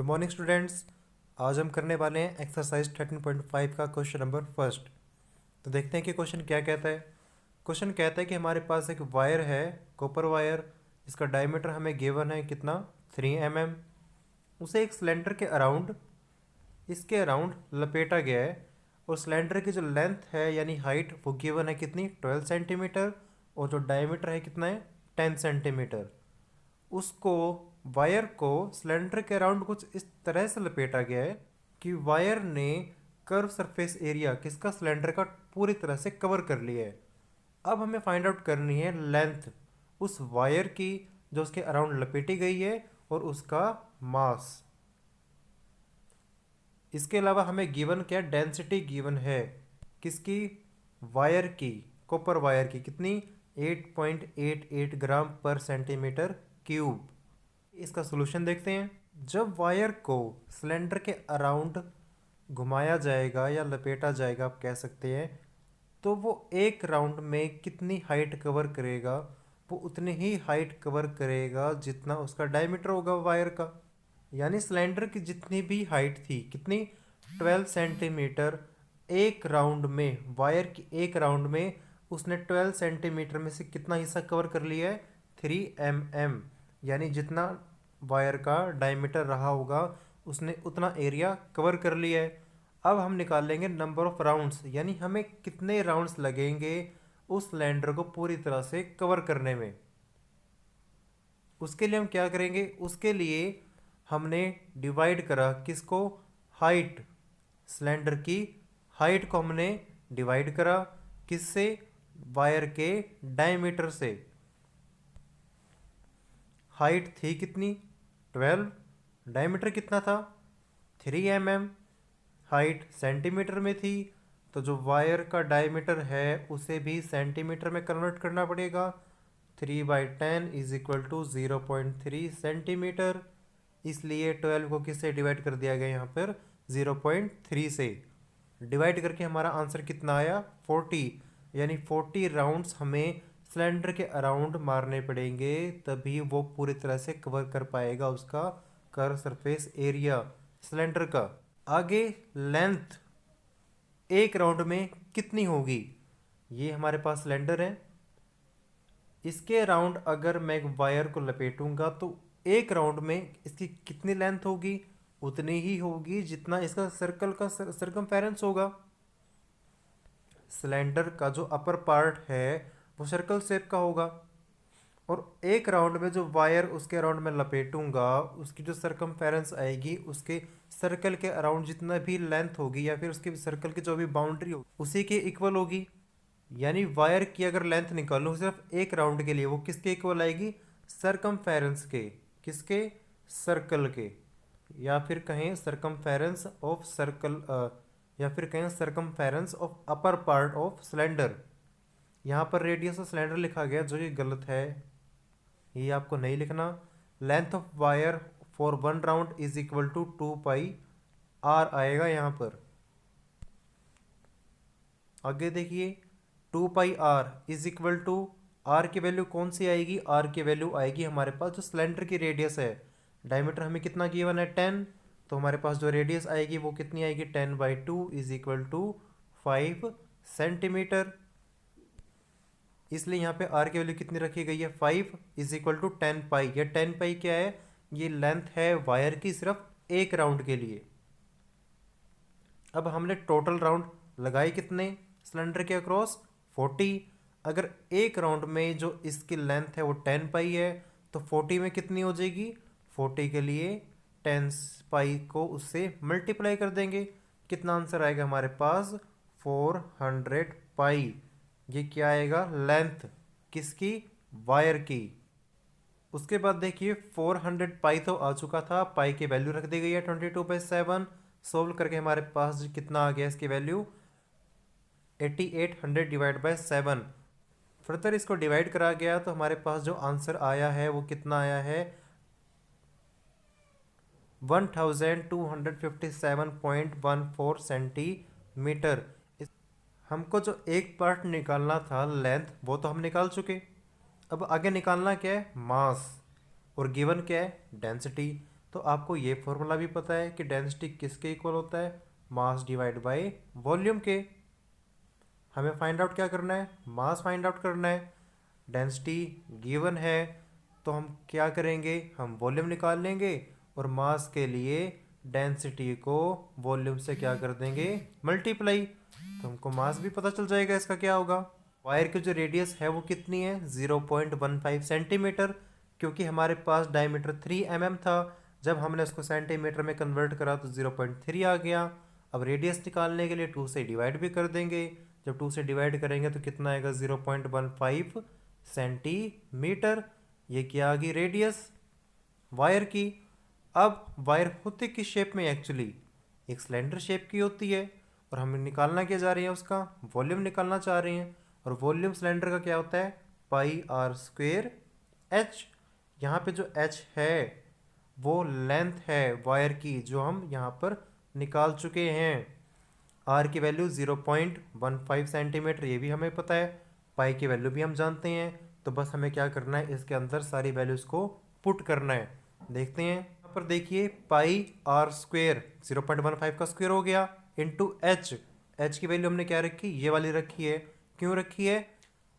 Good morning students. आज हम करने वाले हैं एक्सरसाइज 13.5 का क्वेश्चन नंबर फर्स्ट। तो देखते हैं कि क्वेश्चन क्या कहता है। क्वेश्चन कहता है कि हमारे पास एक वायर है, कॉपर वायर। इसका डायमीटर हमें गिवन है कितना, 3 mm। उसे एक सिलेंडर के अराउंड, इसके अराउंड लपेटा गया है और सिलेंडर की जो लेंथ है यानी हाइट वो गिवन है कितनी, 12 सेंटीमीटर। और जो डायमीटर है कितना है, 10 सेंटीमीटर। उसको, वायर को सिलेंडर के अराउंड कुछ इस तरह से लपेटा गया है कि वायर ने कर्व सरफेस एरिया किसका, सिलेंडर का पूरी तरह से कवर कर लिया है। अब हमें फाइंड आउट करनी है लेंथ उस वायर की जो उसके अराउंड लपेटी गई है और उसका मास। इसके अलावा हमें गिवन क्या, डेंसिटी गिवन है किसकी, वायर की, कॉपर वायर की, कितनी, 8.88 ग्राम पर सेंटीमीटर क्यूब। इसका सॉल्यूशन देखते हैं। जब वायर को सिलेंडर के अराउंड घुमाया जाएगा या लपेटा जाएगा आप कह सकते हैं, तो वो एक राउंड में कितनी हाइट कवर करेगा, वो उतनी ही हाइट कवर करेगा जितना उसका डायमीटर होगा वायर का। यानी सिलेंडर की जितनी भी हाइट थी, कितनी, 12 सेंटीमीटर। एक राउंड में, वायर की एक राउंड में उसने 12 सेंटीमीटर में से कितना हिस्सा कवर कर लिया है, 3 mm। यानी जितना वायर का डायमीटर रहा होगा उसने उतना एरिया कवर कर लिया है। अब हम निकालेंगे नंबर ऑफ राउंड्स, यानी हमें कितने राउंड्स लगेंगे उस सिलेंडर को पूरी तरह से कवर करने में। उसके लिए हम क्या करेंगे, उसके लिए हमने डिवाइड करा किसको, हाइट, सिलेंडर की हाइट को हमने डिवाइड करा किससे, वायर के डायमीटर से। हाइट थी कितनी, 12, डायमीटर कितना था, 3 mm। हाइट सेंटीमीटर में थी, तो जो वायर का डायमीटर है उसे भी सेंटीमीटर में कन्वर्ट करना पड़ेगा। 3/10 इज इक्वल टू 0.3 सेंटीमीटर। इसलिए 12 को किससे डिवाइड कर दिया गया, यहाँ पर 0.3 से डिवाइड करके हमारा आंसर कितना आया, 40। यानी 40 राउंड्स हमें सिलेंडर के अराउंड मारने पड़ेंगे, तभी वो पूरी तरह से कवर कर पाएगा उसका कर्व सरफेस एरिया सिलेंडर का। आगे लेंथ एक राउंड में कितनी होगी, ये हमारे पास सिलेंडर है। इसके अराउंड अगर मैं एक वायर को लपेटूंगा तो एक राउंड में इसकी कितनी लेंथ होगी, उतनी ही होगी जितना इसका सर्कल का सर्कमफेरेंस होगा। सिलेंडर का जो अपर पार्ट है वो सर्कल शेप का होगा, और एक राउंड में जो वायर उसके अराउंड में लपेटूंगा उसकी जो सर्कमफेरेंस आएगी उसके सर्कल के अराउंड जितना भी लेंथ होगी या फिर उसके सर्कल की जो भी बाउंड्री होगी उसी के इक्वल होगी। यानी वायर की अगर लेंथ निकालूं सिर्फ एक राउंड के लिए, वो किसके इक्वल आएगी, सर्कमफेरेंस के, किसके, सर्कल के, या फिर कहें सर्कमफेरेंस ऑफ सर्कल, या फिर कहें circumference of upper part of cylinder. यहाँ पर रेडियस ऑफ सिलेंडर लिखा गया जो कि गलत है, ये आपको नहीं लिखना। Length of wire for 1 round is equal to 2πr आएगा यहाँ पर। आगे देखिए, 2πr is equal to, R की वैल्यू कौन सी आएगी, आर की वैल्यू आएगी हमारे पास जो सिलेंडर की रेडियस है। डायमीटर हमें कितना गिवन है, 10, तो हमारे पास जो रेडियस आएगी वो कितनी आएगी, 10/2 इज इक्वल टू 5 सेंटीमीटर। इसलिए यहाँ पे आर की वैल्यू कितनी रखी गई है, 5 इज इक्वल टू 10π। ये 10π क्या है, ये लेंथ है वायर की सिर्फ एक राउंड के लिए। अब हमने टोटल राउंड लगाए कितने सिलेंडर के अक्रॉस, 40। अगर एक राउंड में जो इसकी लेंथ है वो 10π है तो 40 में कितनी हो जाएगी, 40 के लिए 10π को उससे मल्टीप्लाई कर देंगे। कितना आंसर आएगा हमारे पास, 400π। ये क्या आएगा, लेंथ किसकी, वायर की। उसके बाद देखिए 400π तो आ चुका था, पाई की वैल्यू रख दी गई है 22/7। सोल्व करके हमारे पास कितना आ गया इसकी वैल्यू, 8800 डिवाइड बाय 7। फर्दर इसको डिवाइड करा गया तो हमारे पास जो आंसर आया है वो कितना आया है, 1257.14 सेंटीमीटर। हमको जो एक पार्ट निकालना था लेंथ वो तो हम निकाल चुके। अब आगे निकालना क्या है, मास, और गिवन क्या है, डेंसिटी। तो आपको ये फॉर्मूला भी पता है कि डेंसिटी किसके इक्वल होता है, मास डिवाइड बाय वॉल्यूम के। हमें फाइंड आउट क्या करना है, मास फाइंड आउट करना है। डेंसिटी गिवन है तो हम क्या करेंगे, हम वॉल्यूम निकाल लेंगे और मास के लिए डेंसिटी को वॉल्यूम से क्या कर देंगे, मल्टीप्लाई। तो हमको मास भी पता चल जाएगा इसका क्या होगा। वायर की जो रेडियस है वो कितनी है, 0.15 सेंटीमीटर, क्योंकि हमारे पास डायमीटर 3 mm था। जब हमने उसको सेंटीमीटर में कन्वर्ट करा तो 0.3 आ गया। अब रेडियस निकालने के लिए 2 से डिवाइड भी कर देंगे। जब 2 से डिवाइड करेंगे तो कितना आएगा, 0.15 सेंटीमीटर। ये क्या आ गई, रेडियस वायर की। अब वायर होती किस शेप में, एक्चुअली एक सिलेंडर शेप की होती है, और हम निकालना क्या जा रहे हैं, उसका वॉल्यूम निकालना चाह रहे हैं। और वॉल्यूम सिलेंडर का क्या होता है, पाई आर स्क्वेयर एच। यहाँ पे जो एच है वो लेंथ है वायर की, जो हम यहाँ पर निकाल चुके हैं। आर की वैल्यू 0.15 सेंटीमीटर, ये भी हमें पता है। पाई की वैल्यू भी हम जानते हैं। तो बस हमें क्या करना है, इसके अंदर सारी वैल्यूज़ को पुट करना है। देखते हैं यहाँ पर, देखिए पाई आर स्क्वेयर 0.15 का स्क्वेयर हो गया इंटू एच। एच की वैल्यू हमने क्या रखी, ये वाली रखी है। क्यों रखी है,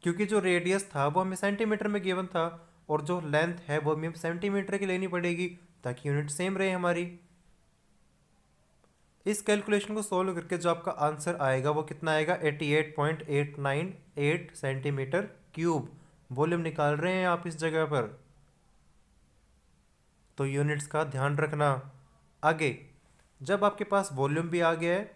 क्योंकि जो रेडियस था वो हमें सेंटीमीटर में गिवन था, और जो लेंथ है वो हमें सेंटीमीटर की लेनी पड़ेगी ताकि यूनिट सेम रहे हमारी। इस कैलकुलेशन को सोल्व करके जो आपका आंसर आएगा वो कितना आएगा, 88.898 सेंटीमीटर क्यूब। वॉल्यूम निकाल रहे हैं आप इस जगह पर, तो यूनिट्स का ध्यान रखना। आगे जब आपके पास वॉल्यूम भी आ गया है,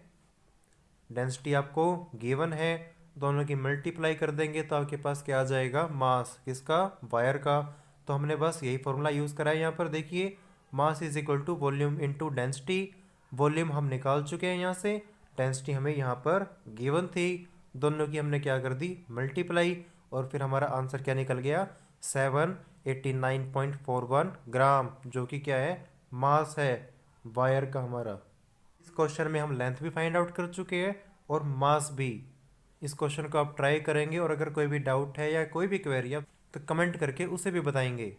डेंसिटी आपको गिवन है, दोनों की मल्टीप्लाई कर देंगे तो आपके पास क्या आ जाएगा, मास किसका, वायर का। तो हमने बस यही फॉर्मूला यूज़ करा है यहाँ पर। देखिए mass is equal to volume into density. Volume हम निकाल चुके हैं यहाँ से, डेंसिटी हमें यहाँ पर गिवन थी, दोनों की हमने क्या कर दी, मल्टीप्लाई। और फिर हमारा आंसर क्या निकल गया, 789.41 ग्राम, जो कि क्या है, मास है वायर का हमारा। इस क्वेश्चन में हम लेंथ भी फाइंड आउट कर चुके हैं और मास भी। इस क्वेश्चन को आप ट्राई करेंगे, और अगर कोई भी डाउट है या कोई भी क्वेरी है तो कमेंट करके उसे भी बताएंगे।